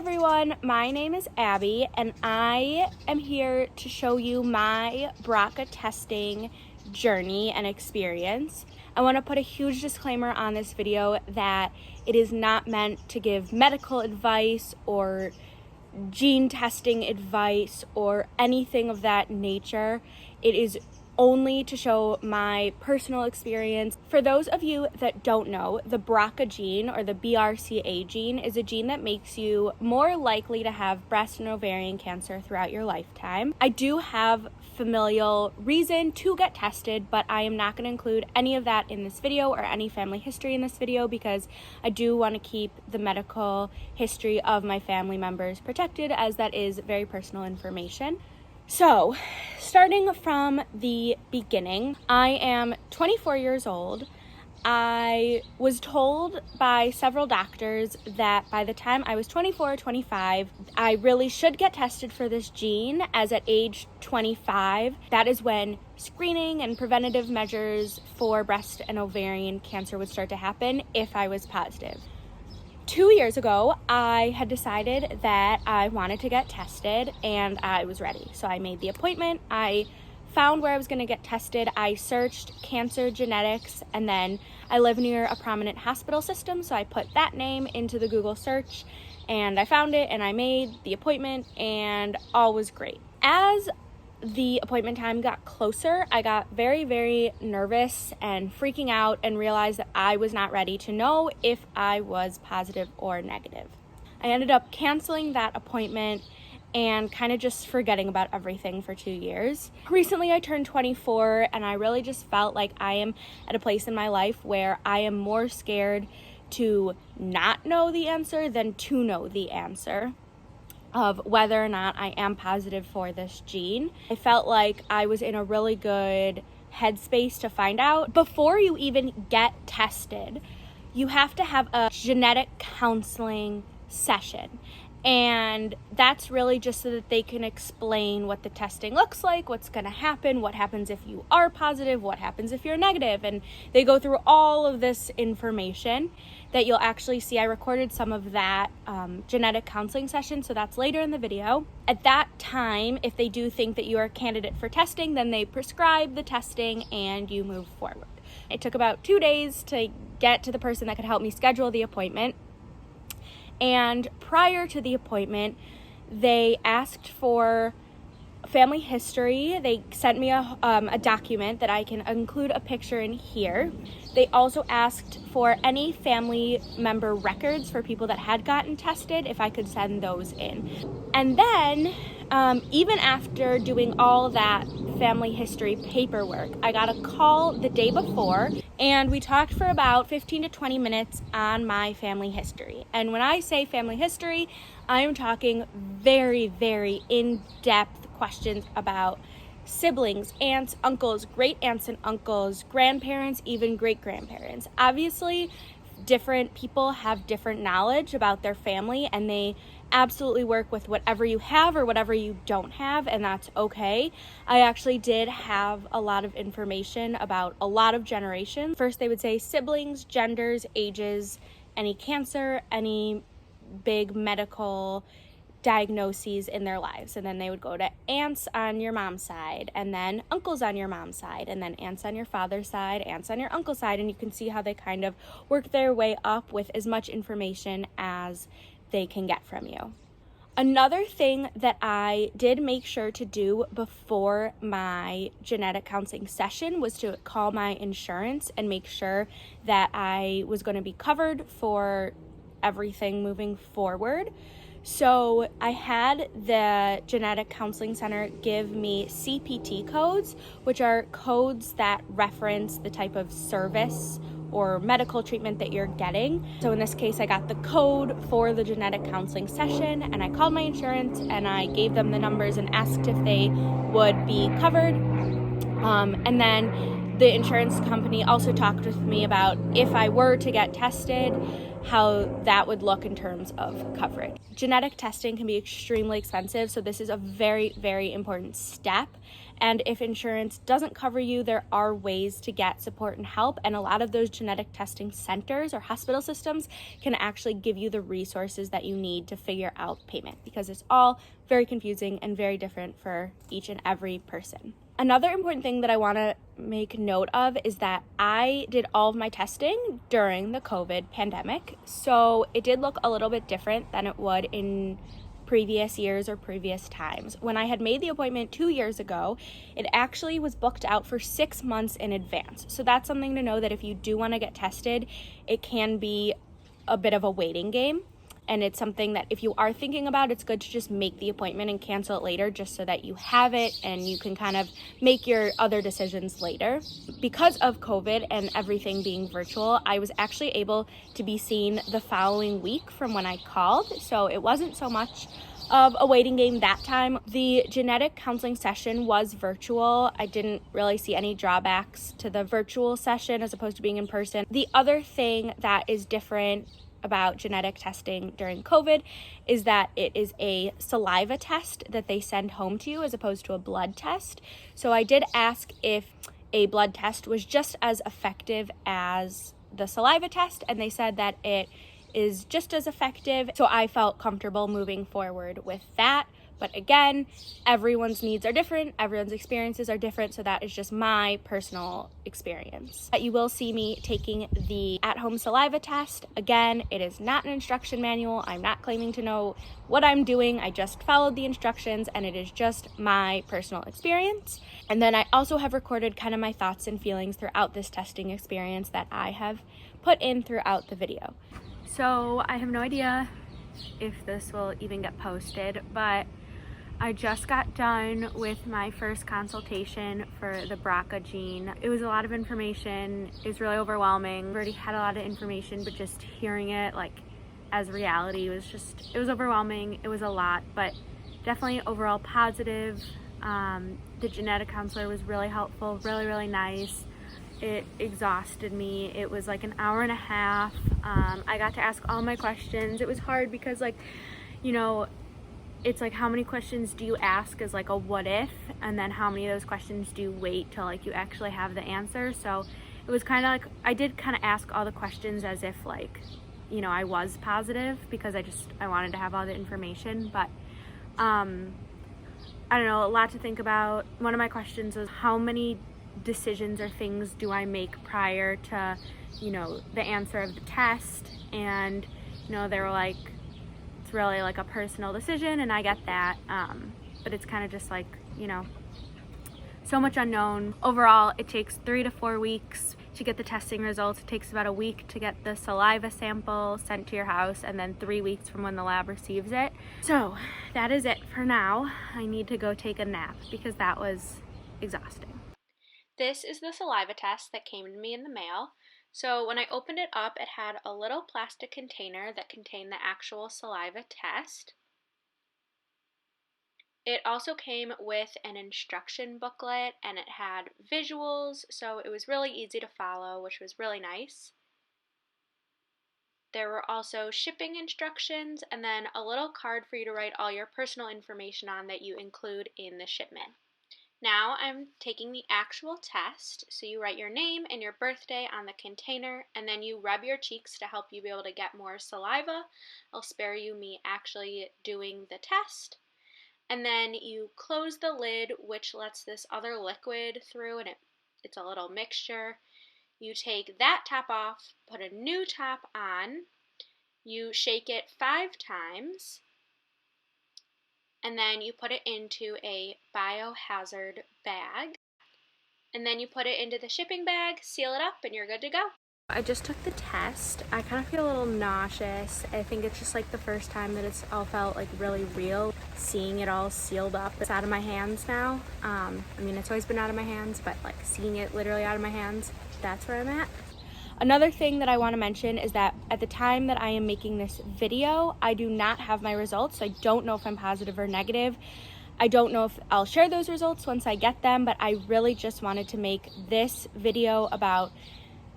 everyone, my name is Abby and I am here to show you my BRCA testing journey and experience. I want to put a huge disclaimer on this video that it is not meant to give medical advice or gene testing advice or anything of that nature. It is only to show my personal experience. For those of you that don't know, the BRCA gene or the BRCA gene is a gene that makes you more likely to have breast and ovarian cancer throughout your lifetime. I do have familial reason to get tested, but I am not going to include any of that in this video or any family history in this video because I do want to keep the medical history of my family members protected, as that is very personal information. So, starting from the beginning, I am 24 years old. I was told by several doctors that by the time I was 24 or 25, I really should get tested for this gene, as at age 25, that is when screening and preventative measures for breast and ovarian cancer would start to happen if I was positive. 2 years ago, I had decided that I wanted to get tested and I was ready. So I made the appointment. I found where I was going to get tested. I searched cancer genetics, and then I live near a prominent hospital system. So I put that name into the Google search and I found it and I made the appointment and all was great. As the appointment time got closer, I got very, very nervous and freaking out and realized that I was not ready to know if I was positive or negative. I ended up canceling that appointment and kind of just forgetting about everything for 2 years. Recently, I turned 24 and I really just felt like I am at a place in my life where I am more scared to not know the answer than to know the answer of whether or not I am positive for this gene. I felt like I was in a really good headspace to find out. Before you even get tested, you have to have a genetic counseling session. And that's really just so that they can explain what the testing looks like, what's going to happen, what happens if you are positive, what happens if you're negative. And they go through all of this information that you'll actually see. I recorded some of that genetic counseling session, so that's later in the video. At that time, if they do think that you are a candidate for testing, then they prescribe the testing and you move forward. It took about 2 days to get to the person that could help me schedule the appointment. And prior to the appointment, they asked for family history. They sent me a document that I can include a picture in here. They also asked for any family member records for people that had gotten tested, if I could send those in. And then, even after doing all that family history paperwork, I got a call the day before and we talked for about 15 to 20 minutes on my family history. And when I say family history, I'm talking very, very in-depth questions about siblings, aunts, uncles, great aunts and uncles, grandparents, even great grandparents. Obviously, different people have different knowledge about their family and they absolutely work with whatever you have or whatever you don't have, and that's okay. I actually did have a lot of information about a lot of generations. First, they would say siblings, genders, ages, any cancer, any big medical diagnoses in their lives, and then they would go to aunts on your mom's side, and then uncles on your mom's side, and then aunts on your father's side, aunts on your uncle's side, and you can see how they kind of work their way up with as much information as they can get from you. Another thing that I did make sure to do before my genetic counseling session was to call my insurance and make sure that I was going to be covered for everything moving forward. So I had the genetic counseling center give me CPT codes, which are codes that reference the type of service or medical treatment that you're getting. So in this case, I got the code for the genetic counseling session and I called my insurance and I gave them the numbers and asked if they would be covered. And then the insurance company also talked with me about if I were to get tested, how that would look in terms of coverage. Genetic testing can be extremely expensive, so this is a very, very important step. And if insurance doesn't cover you, there are ways to get support and help. And a lot of those genetic testing centers or hospital systems can actually give you the resources that you need to figure out payment, because it's all very confusing and very different for each and every person. Another important thing that I want to make note of is that I did all of my testing during the COVID pandemic. So it did look a little bit different than it would in previous years or previous times. When I had made the appointment 2 years ago, it actually was booked out for 6 months in advance. So that's something to know, that if you do want to get tested, it can be a bit of a waiting game. And it's something that if you are thinking about, it's good to just make the appointment and cancel it later, just so that you have it and you can kind of make your other decisions later. Because of COVID and everything being virtual, I was actually able to be seen the following week from when I called. So it wasn't so much of a waiting game that time. The genetic counseling session was virtual. I didn't really see any drawbacks to the virtual session as opposed to being in person. The other thing that is different about genetic testing during COVID is that it is a saliva test that they send home to you as opposed to a blood test. So I did ask if a blood test was just as effective as the saliva test, and they said that it is just as effective. So I felt comfortable moving forward with that. But again, everyone's needs are different, everyone's experiences are different, so that is just my personal experience. You will see me taking the at-home saliva test. Again, it is not an instruction manual. I'm not claiming to know what I'm doing. I just followed the instructions, and it is just my personal experience. And then I also have recorded kind of my thoughts and feelings throughout this testing experience that I have put in throughout the video. So I have no idea if this will even get posted, but I just got done with my first consultation for the BRCA gene. It was a lot of information. It was really overwhelming. I already had a lot of information, but just hearing it like as reality was just, it was overwhelming. It was a lot, but definitely overall positive. The genetic counselor was really helpful, really, really nice. It exhausted me. It was like an hour and a half. I got to ask all my questions. It was hard because, like, you know, it's like, how many questions do you ask as like a what if, and then how many of those questions do you wait till like you actually have the answer? So it was kind of like, I did kind of ask all the questions as if like, you know, I was positive, because I wanted to have all the information. But I don't know, a lot to think about. One of my questions was, how many decisions or things do I make prior to, you know, the answer of the test? And, you know, they were like, it's really like a personal decision, and I get that, but it's kind of just like, you know, so much unknown. Overall, it takes 3 to 4 weeks to get the testing results. It takes about a week to get the saliva sample sent to your house, and then 3 weeks from when the lab receives it. So that is it for now. I need to go take a nap because that was exhausting. This is the saliva test that came to me in the mail. So when I opened it up, it had a little plastic container that contained the actual saliva test. It also came with an instruction booklet, and it had visuals, so it was really easy to follow, which was really nice. There were also shipping instructions, and then a little card for you to write all your personal information on that you include in the shipment. Now I'm taking the actual test, so you write your name and your birthday on the container, and then you rub your cheeks to help you be able to get more saliva. I'll spare you me actually doing the test. And then you close the lid, which lets this other liquid through, and it's a little mixture. You take that top off, put a new top on, you shake it 5 times, and then you put it into a biohazard bag, and then you put it into the shipping bag, seal it up, and you're good to go. I just took the test. I kind of feel a little nauseous. I think it's just like the first time that it's all felt like really real. Seeing it all sealed up. It's out of my hands now. I mean, it's always been out of my hands, but like seeing it literally out of my hands, that's where I'm at. Another thing that I want to mention is that at the time that I am making this video, I do not have my results. So I don't know if I'm positive or negative. I don't know if I'll share those results once I get them, but I really just wanted to make this video about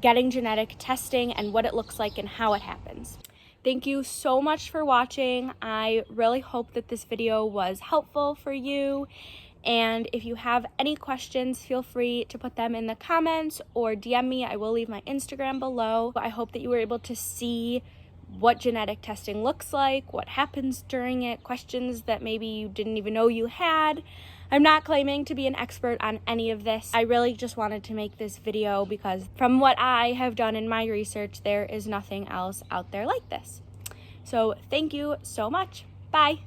getting genetic testing and what it looks like and how it happens. Thank you so much for watching. I really hope that this video was helpful for you. And if you have any questions, feel free to put them in the comments or DM me. I will leave my Instagram below. I hope that you were able to see what genetic testing looks like, what happens during it, questions that maybe you didn't even know you had. I'm not claiming to be an expert on any of this. I really just wanted to make this video because from what I have done in my research, there is nothing else out there like this. So thank you so much. Bye.